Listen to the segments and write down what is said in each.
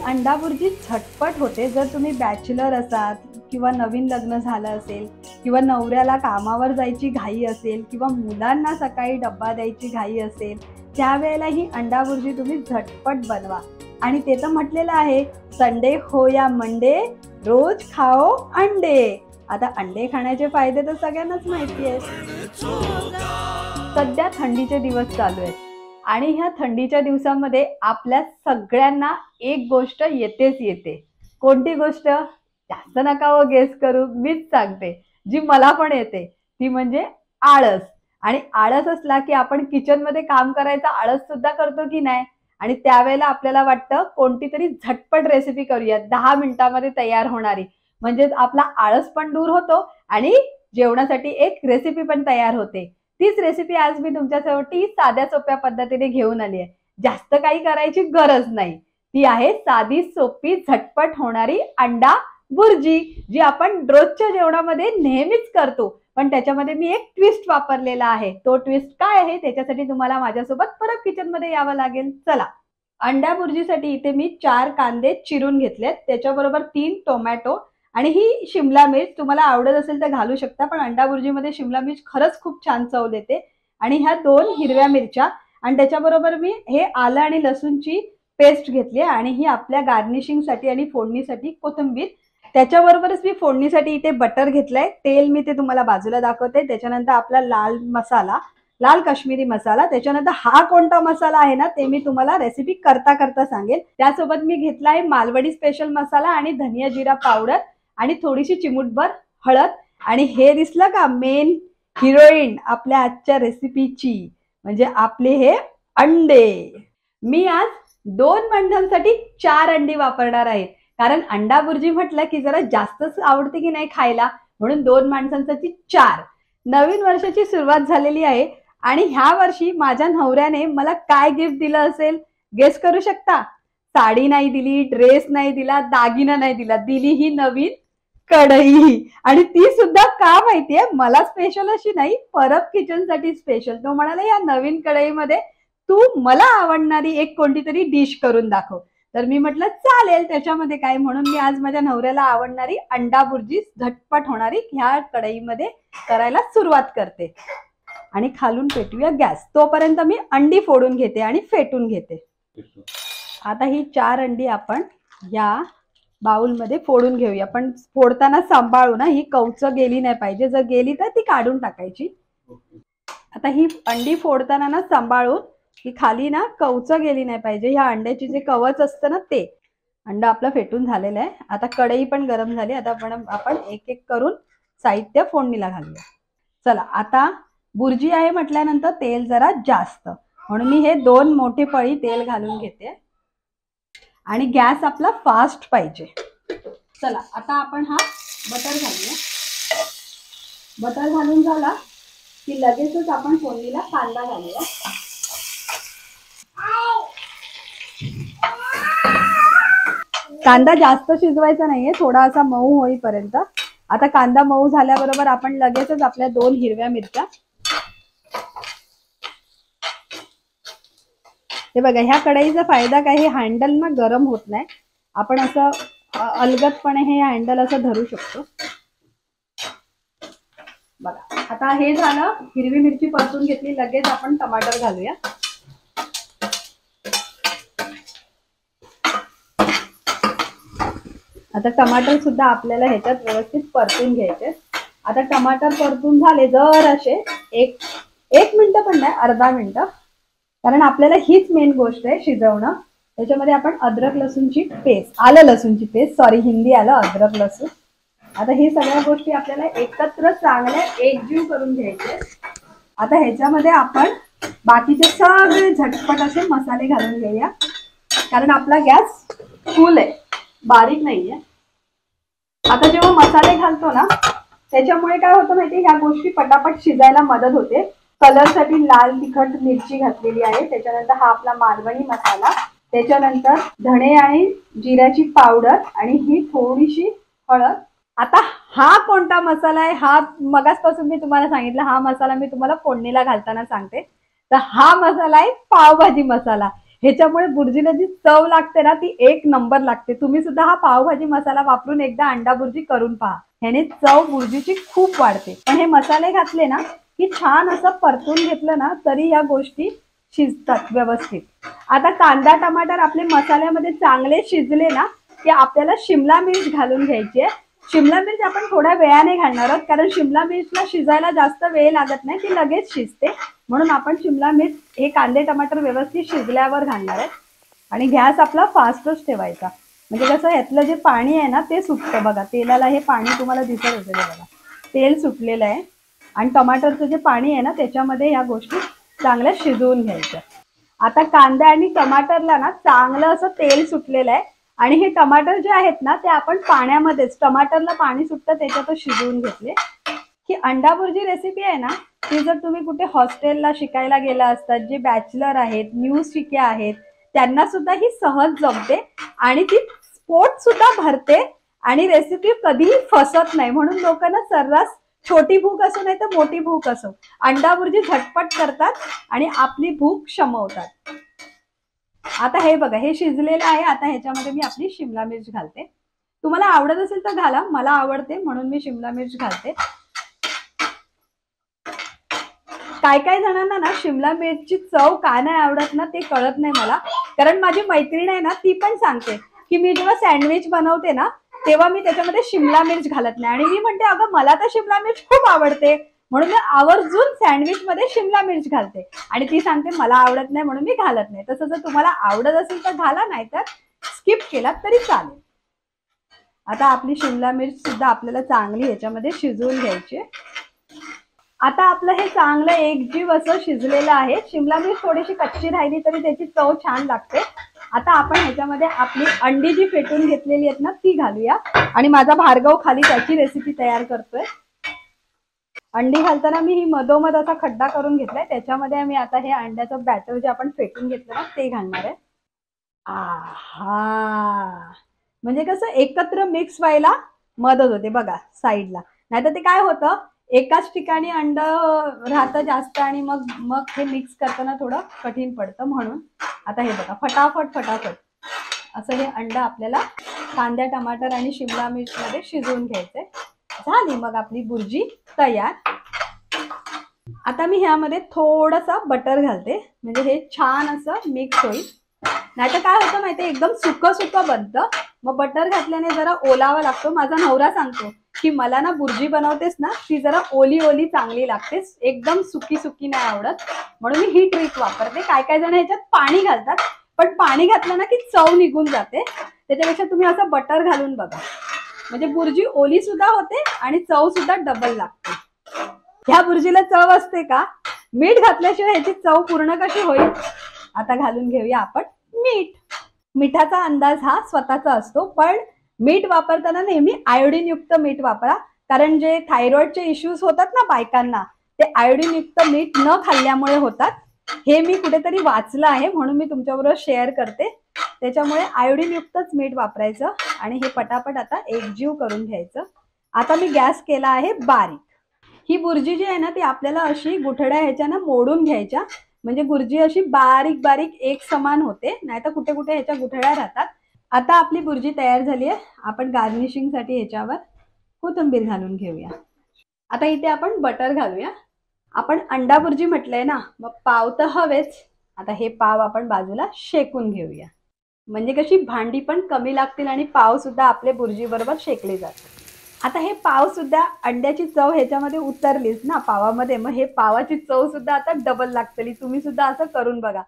अंडा भुर्जी झटपट होते जर तुम्ही बॅचलर असाल किंवा नवीन लग्न झालं असेल किंवा नवऱ्याला कामावर जायची घाई असेल किंवा मुलांना सकाळी डब्बा द्यायची घाई असेल, त्यावेळेला ही अंडा भुर्जी तुम्ही झटपट बनवा. आणि ते तर म्हटलेलं आहे, संडे हो या मंडे, रोज खाओ अंडे. आता अंडे खाण्याचे फायदे तर सगळ्यांनाच माहिती आहेत. सध्या थंडीचे दिवस चालू आहेत आणि ह्या थंडीच्या दिवसामध्ये आपल्या सगळ्यांना एक गोष्ट येते. कोणती गोष्ट? जास्त नका हो गेस करू, मीच सांगते जी मला पण येते, ती म्हणजे आळस. आणि आळस असला की आपण किचन मध्ये काम करायचा आळस सुद्धा करतो की नाही. आणि त्यावेळेला आपल्याला वाटतं कोणती तरी झटपट रेसिपी करूया, 10 मिनिटांमध्ये तयार होणारी, म्हणजे आपला आळस पण दूर होतो आणि जेवणासाठी एक रेसिपी पण तयार होते. तीच रेसिपी आज मी तुमच्यासाठी साध्या सोप्या पद्धतीने घेऊन आली आहे. जास्त काही करायची गरज नाही. ती आहे साधी सोपी झटपट होणारी अंडा भुर्जी, जी आपण रोजच्या जेवणामध्ये नेहमीच करतो. पण त्याच्यामध्ये मी एक ट्विस्ट वापरलेला आहे. तो ट्विस्ट काय आहे त्याच्यासाठी तुम्हाला माझ्यासोबत परत किचन मध्ये यावं लागेल. चला, अंडा भुर्जीसाठी इथे मी 4 कांदे चिरून घेतलेत, त्याच्याबरोबर 3 टोमॅटो आणि ही शिमला मिर्च. तुम्हाला आवडत असेल तर घालू शकता, पण अंडा भुर्जीमध्ये शिमला मिर्च खरंच खूप छान चव देते. आणि ह्या 2 हिरव्या मिरच्या आणि त्याच्याबरोबर मी हे आलं आणि लसूणची पेस्ट घेतली आणि ही आपल्या गार्निशिंगसाठी आणि फोडणीसाठी कोथिंबीर. त्याच्याबरोबरच मी फोडणीसाठी इथे बटर घेतलंय, तेल मी ते तुम्हाला बाजूला दाखवते. त्याच्यानंतर आपला लाल मसाला, लाल काश्मीरी मसाला. त्याच्यानंतर हा कोणता मसाला आहे ना ते मी तुम्हाला रेसिपी करता करता सांगेल. त्यासोबत मी घेतला आहे मालवणी स्पेशल मसाला आणि धनिया जिरा पावडर आणि थोडीशी चिमूटभर हळद. आणि हे दिसलं का मेन हिरोईन आपल्या आजच्या रेसिपीची, म्हणजे आपले हे अंडे. मी आज 2 माणसांसाठी 4 अंडी वापरणार आहे, कारण अंडा भुर्जी म्हटलं की जरा जास्तच आवडते की नाही खायला, म्हणून 2 माणसांसाठी 4. नवीन वर्षाची सुरुवात झालेली आहे आणि ह्या वर्षी माझ्या नवऱ्याने मला काय गिफ्ट दिलं असेल गेस करू शकता? साडी नाही दिली, ड्रेस नाही दिला, दागिना नाही दिला, दिली ही नवीन कढई. आणि ती सुद्धा का माहितीये? मला स्पेशल अशी नाही, परब किचन साठी स्पेशल. तो म्हणाला या नवीन कढईमध्ये तू मला आवडणारी एक कोणती तरी डिश करून दाखव. तर मी म्हटलं चालेल, त्याच्यामध्ये काय. म्हणून मी आज माझ्या नवऱ्याला आवडणारी अंडा भुर्जी झटपट होणारी ह्या कढईमध्ये करायला सुरुवात करते. आणि खालून पेटूया गॅस. तोपर्यंत मी अंडी फोडून घेते आणि फेटून घेते. आता ही 4 अंडी आपण या बाउलमध्ये फोडून घेऊया, पण फोडताना सांभाळू ना, ही कवच गेली नाही पाहिजे. जर गेली तर ती काढून टाकायची. आता ही अंडी फोडताना ना सांभाळून, ही खाली ना कवच गेली नाही पाहिजे. ह्या अंड्याची जे कवच असतं ना ते. अंड आपलं फेटून झालेलं आहे. आता कढई पण गरम झाली. आता आपण एक एक करून साहित्य फोडणीला घालूया. चला, आता भुर्जी आहे म्हटल्यानंतर तेल जरा जास्त, म्हणून मी हे 2 मोठे पळी तेल घालून घेते. आणि गॅस आपला फास्ट पाहिजे. चला, आता आपण हा बटर घालूया. बटर घालून झाला की लगेचच आपण फोडणीला कांदा घालूया. कांदा जास्त शिजवायचा नाहीये, थोडा असा मऊ होईपर्यंत. आता कांदा मऊ झाल्याबरोबर आपण लगेचच आपल्या 2 हिरव्या मिरच्या. हे बघा, ह्या कढईचा फायदा काय, हे हँडल ना गरम होत नाही. आपण असं अलगदपणे हे हँडल असं धरू शकतो. बघा, आता हे झालं. हिरवी मिरची परतून घेतली, लगेच आपण टमाटर घालूया. आता टमाटर सुद्धा आपल्याला ह्याच्यात व्यवस्थित परतून घ्यायचे. आता टमाटर परतून झाले जर असे एक मिनिट पण नाही, अर्धा मिनिट, कारण आपल्याला हीच मेन गोष्ट आहे शिजवणं. त्याच्यामध्ये आपण अद्रक लसूणची पेस्ट, आलं लसूणची पेस्ट, सॉरी हिंदी आलं अद्रक लसूण. आता ही सगळ्या गोष्टी आपल्याला एकत्र चांगल्या एकजीव करून घ्यायचे. आता ह्याच्यामध्ये आपण बाकीचे सगळे झटपट असे मसाले घालून घेऊया, कारण आपला गॅस फुल आहे, बारीक नाहीये. आता जेव्हा मसाले घालतो ना त्याच्यामुळे काय होतं माहितीये, ह्या गोष्टी पटापट शिजायला मदत होते. कलर साठी लाल तिखट मिरची घातलेली आहे. त्याच्यानंतर हा आपला मालवणी मसाला, त्याच्यानंतर धणे आणि जिऱ्याची पावडर आणि ही थोडीशी हळद. आता हा कोणता मसाला आहे? हा मगासपासून मी तुम्हाला सांगितलं, हा मसाला मी तुम्हाला फोडणीला घालताना सांगते. तर हा मसाला आहे पावभाजी मसाला. ह्याच्यामुळे बुर्जीला जी चव लागते ना ती एक नंबर लागते. तुम्ही सुद्धा हा पावभाजी मसाला वापरून एकदा अंडा बुर्जी करून पहा. ह्याने चव बुर्जीची खूप वाढते. पण हे मसाले घातले ना की छान असं परतून घेतलं ना तरी या गोष्टी शिजतात व्यवस्थित. आता कांदा टमाटर आपले मसाल्यामध्ये चांगले शिजले ना की आपल्याला शिमला मिर्च घालून घ्यायची आहे. शिमला मिर्च आपण थोड्या वेळाने घालणार आहोत कारण शिमला मिर्चला शिजायला जास्त वेळ लागत नाही, ती लगेच शिजते. म्हणून आपण शिमला मिर्च हे कांदे टमाटर व्यवस्थित शिजल्यावर घालणार आहे. आणि गॅस आपला फास्टच ठेवायचा, म्हणजे कसं ह्यातलं जे पाणी आहे ना ते सुटतं बघा. तेलाला हे पाणी तुम्हाला दिसत असेल बघा, तेल सुटलेलं आहे. आणि टमाटरचं जे पाणी आहे ना त्याच्यामध्ये ह्या गोष्टी चांगल्या शिजवून घ्यायच्या. आता कांदा आणि टमाटरला ना चांगलं असं तेल सुटलेलं आहे. आणि हे टमाटर जे आहेत ना ते आपण पाण्यामध्येच, टमाटरला पाणी सुटतं त्याच्यातच शिजवून घेतले. ही अंडा बुर्जी रेसिपी आहे ना ती जर तुम्ही कुठे हॉस्टेलला शिकायला गेला असतात, जे बॅचलर आहेत, न्यू शिके आहेत, त्यांना सुद्धा ही सहज जमते आणि ती पोट सुद्धा भरते आणि रेसिपी कधीही फसत नाही. म्हणून लोकांना सर्रास छोटी भूक असो नाही तर मोठी भूक असो, अंडा बुर्जी झटपट करतात आणि आपली भूक शमवतात. आता हे बघा हे शिजलेलं आहे. आता ह्याच्यामध्ये मी आपली शिमला मिर्च घालते. तुम्हाला आवडत असेल तर घाला, मला आवडते म्हणून मी शिमला मिर्च घालते. काय काय जणांना ना शिमला मिरची चव का नाही आवडत ना ते कळत नाही मला. कारण माझी मैत्रीण आहे ना ती पण सांगते की मी जेव्हा सँडविच बनवते ना तेव्हा मी त्याच्यामध्ये शिमला मिर्च घालत नाही. आणि मी म्हणते अगं मला तर शिमला मिर्च खूप आवडते म्हणून मी आवर्जून सँडविच मध्ये शिमला मिर्च घालते. आणि ती सांगते मला आवडत नाही म्हणून मी घालत नाही. तसं जर तुम्हाला आवडत असेल तर घाला, नाही तर स्किप केला तरी चालेल. आता आपली शिमला मिर्च सुद्धा आपल्याला चांगली ह्याच्यामध्ये शिजवून घ्यायची. आता आपलं हे चांगलं एकजीव असं शिजलेलं आहे. शिमला मिर्च थोडीशी कच्ची राहिली तरी त्याची चव छान लागते. आता आपण ह्याच्यामध्ये आपली अंडी जी फेटून घेतलेली आहेत ना ती घालूया. आणि माझा भार्गव खाली त्याची रेसिपी तयार करतोय. अंडी घालताना मी ही मधोमध असा खड्डा करून घेतलाय, त्याच्यामध्ये मी आता हे अंड्याचं बॅटर जे आपण फेटून घेतलं ना ते घालणार आहे. आहा, म्हणजे कसं एकत्र मिक्स व्हायला मदत होते बघा साईडला. नाहीतर ते काय होतं एकाच ठिकाणी अंड राहतं जास्त आणि मग मग हे मिक्स करताना थोडं कठीण पडतं. म्हणून आता हे बघा फटाफट फटाफट असं हे अंड आपल्याला कांदा टमाटर आणि शिमला मिर्च मध्ये शिजवून घ्यायचंय. झाली मग आपली बुर्जी तयार. आता मी ह्यामध्ये थोडंसं बटर घालते म्हणजे हे छान असं मिक्स होईल. नाहीतर काय होतं माहितीये एकदम सुकं सुकं बनतं. मग बटर घातल्याने जरा ओलावा लागतो. माझा नवरा सांगतो की मला ना बुर्जी बनवतेस ना ती जरा ओली ओली चांगली लागते, एकदम सुकी सुकी नाही आवडत. म्हणून मी ही ट्रिक वापरते. काय काय जण ह्याच्यात पाणी घालतात पण पाणी घातलं ना की चव निघून जाते. त्याच्यापेक्षा तुम्ही असं बटर घालून बघा, म्हणजे बुर्जी ओली सुद्धा होते आणि चव सुद्धा डबल लागते. ह्या बुर्जीला चव असते का? मीठ घातल्याशिवाय ह्याची चव पूर्ण कशी होईल? आता घालून घेऊया आपण मीठ. मिठाचा अंदाज हा स्वतःचा असतो, पण मीठ वापरताना नेहमी आयोडीन युक्त मीठ वापरा. कारण जे थायरॉइडचे इश्यूज होतात ना बायकांना ते आयोडीन युक्त मीठ न खाल्ल्यामुळे होतात. हे मी कुठेतरी वाचलं आहे म्हणून मी तुमच्याबरोबर शेअर करते. त्याच्यामुळे आयोडीन युक्तच मीठ वापरायचं आणि हे पटापट आता एकजीव करून घ्यायचं. आता मी गॅस केला आहे बारीक. ही बुर्जी जी आहे ना ती आपल्याला अशी गुठड्या ह्याच्यानं मोडून घ्यायच्या, म्हणजे बुर्जी अशी बारीक बारीक एक समान होते, नाहीतर कुठे कुठे ह्याच्या गुठळ्या राहतात. आता आपली बुर्जी तयार झाली आहे. आपण गार्निशिंग साठी ह्याच्यावर कोथिंबीर घालून घेऊया. आता इथे आपण बटर घालूया. आपण अंडा बुर्जी म्हटलंय ना मग पाव तर हवेच. आता हे पाव आपण बाजूला शेकून घेऊया, म्हणजे कशी भांडी पण कमी लागतील आणि पाव सुद्धा आपले बुर्जी बरोबर शेकले जातात. आता हे पाव सुद्धा अंड्याची चव ह्याच्यामध्ये उतरलीच ना पावामध्ये, मग हे पावाची चव सुद्धा आता डबल लागतली. तुम्ही सुद्धा असं करून बघा.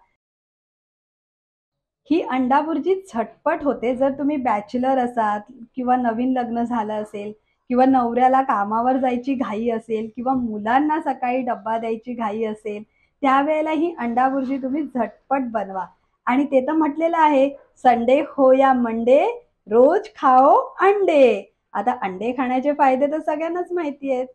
ही अंडा बुर्जी झटपट होते. जर तुम्ही बॅचलर असाल किंवा नवीन लग्न झालं असेल किंवा नवऱ्याला कामावर जायची घाई असेल किंवा मुलांना सकाळी डब्बा द्यायची घाई असेल, त्यावेळेला ही अंडा बुर्जी तुम्ही झटपट बनवा. आणि ते तर म्हटलेलं आहे संडे हो या मंडे रोज खाओ अंडे. आता अंडे खाण्याचे फायदे तर सगळ्यांनाच माहिती आहेत.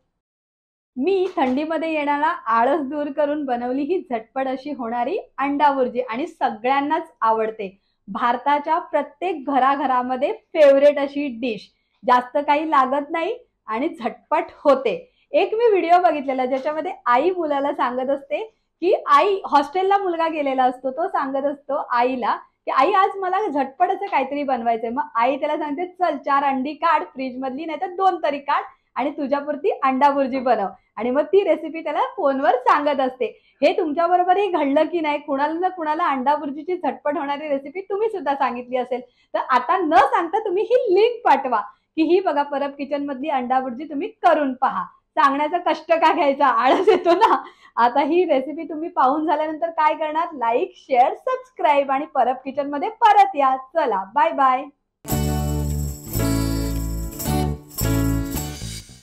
मी थंडीमध्ये येणारा आळस दूर करून बनवली ही झटपट अशी होणारी अंडा बुर्जी आणि सगळ्यांनाच आवडते. भारताच्या प्रत्येक घराघरामध्ये फेवरेट अशी डिश. जास्त काही लागत नाही आणि झटपट होते. एक मी व्हिडिओ बघितलेला ज्याच्यामध्ये आई मुलाला सांगत असते की आई हॉस्टेलला मुलगा गेलेला असतो, तो सांगत असतो आईला की आई आज मला झटपट असं काहीतरी बनवायचंय. मग आई त्याला सांगते चल 4 अंडी काढ फ्रीज मधली, नाही तर 2 तरी काढ आणि तुझ्यापुरती अंडा भुर्जी बनव. आणि मग ती रेसिपी त्याला फोनवर सांगत असते. हे तुमच्या बरोबरही घडलं की नाही? कुणाला ना कुणाला अंडा भुर्जीची झटपट होणारी रेसिपी तुम्ही सुद्धा सांगितली असेल तर आता न सांगता तुम्ही ही लिंक पाठवा की ही बघा परब किचन मधली अंडा भुर्जी तुम्ही करून पहा. सांगण्याचा कष्ट का घ्यायचा, आळस येतो ना. आता ही रेसिपी तुम्ही पाहून झाल्यानंतर काय करणार? लाईक, शेअर, सबस्क्राईब आणि परब किचन मध्ये परत या. चला बाय बाय.